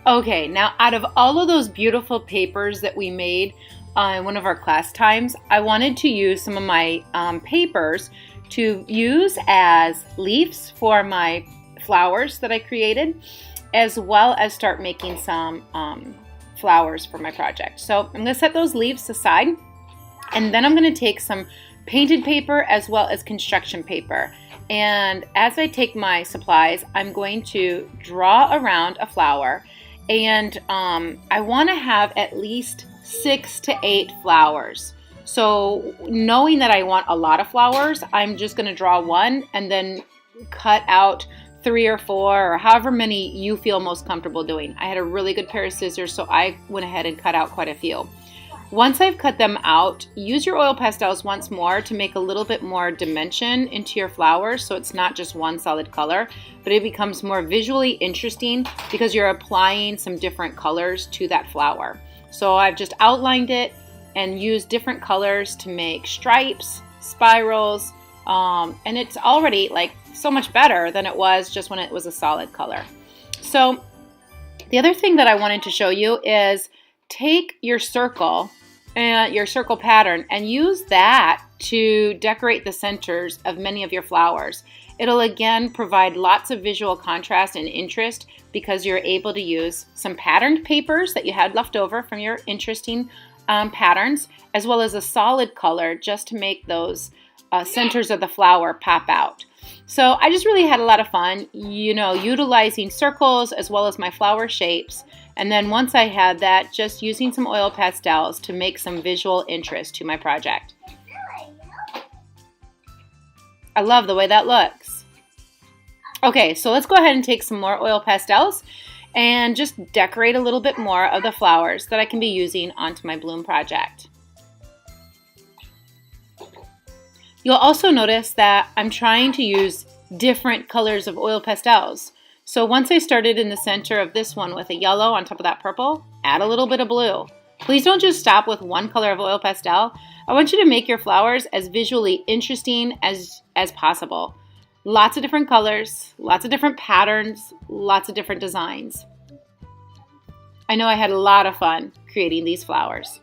Okay, now out of all of those beautiful papers that we made in one of our class times, I wanted to use some of my papers to use as leaves for my flowers that I created, as well as start making some flowers for my project. So I'm going to set those leaves aside, and then I'm going to take some painted paper as well as construction paper. And as I take my supplies, I'm going to draw around a flower, and I want to have at least 6 to 8 flowers. So knowing that I want a lot of flowers, I'm just going to draw one and then cut out 3 or 4 or however many you feel most comfortable doing. I had a really good pair of scissors, so I went ahead and cut out quite a few. Once I've cut them out, use your oil pastels once more to make a little bit more dimension into your flowers, so it's not just one solid color, but it becomes more visually interesting because you're applying some different colors to that flower. So I've just outlined it and used different colors to make stripes, spirals, and it's already like so much better than it was just when it was a solid color. So the other thing that I wanted to show you is take your circle and your circle pattern and use that to decorate the centers of many of your flowers. It'll again provide lots of visual contrast and interest because you're able to use some patterned papers that you had left over from your interesting patterns, as well as a solid color just to make those centers of the flower pop out. So I just really had a lot of fun, utilizing circles as well as my flower shapes. And then once I had that, just using some oil pastels to make some visual interest to my project. I love the way that looks. Okay, so let's go ahead and take some more oil pastels and just decorate a little bit more of the flowers that I can be using onto my bloom project. You'll also notice that I'm trying to use different colors of oil pastels. So once I started in the center of this one with a yellow on top of that purple, add a little bit of blue. Please don't just stop with one color of oil pastel. I want you to make your flowers as visually interesting as possible. Lots of different colors, lots of different patterns, lots of different designs. I know I had a lot of fun creating these flowers.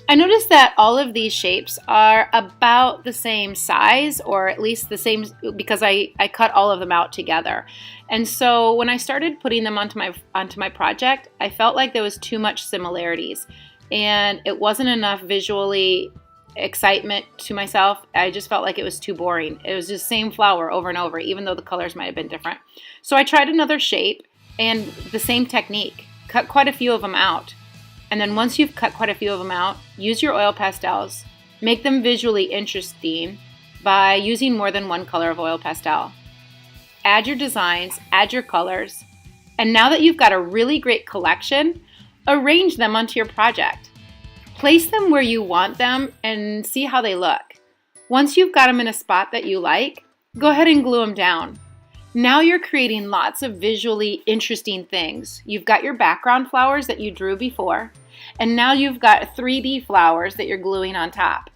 I noticed that all of these shapes are about the same size, or at least the same, because I cut all of them out together. And so when I started putting them onto my project, I felt like there was too much similarities and it wasn't enough visually excitement to myself. I just felt like it was too boring. It was just the same flower over and over, even though the colors might have been different. So I tried another shape and the same technique, cut quite a few of them out. And then once you've cut quite a few of them out, use your oil pastels. Make them visually interesting by using more than one color of oil pastel. Add your designs, add your colors, and now that you've got a really great collection, arrange them onto your project. Place them where you want them and see how they look. Once you've got them in a spot that you like, go ahead and glue them down. Now you're creating lots of visually interesting things. You've got your background flowers that you drew before, and now you've got 3D flowers that you're gluing on top.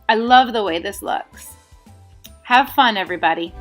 I love the way this looks. Have fun, everybody.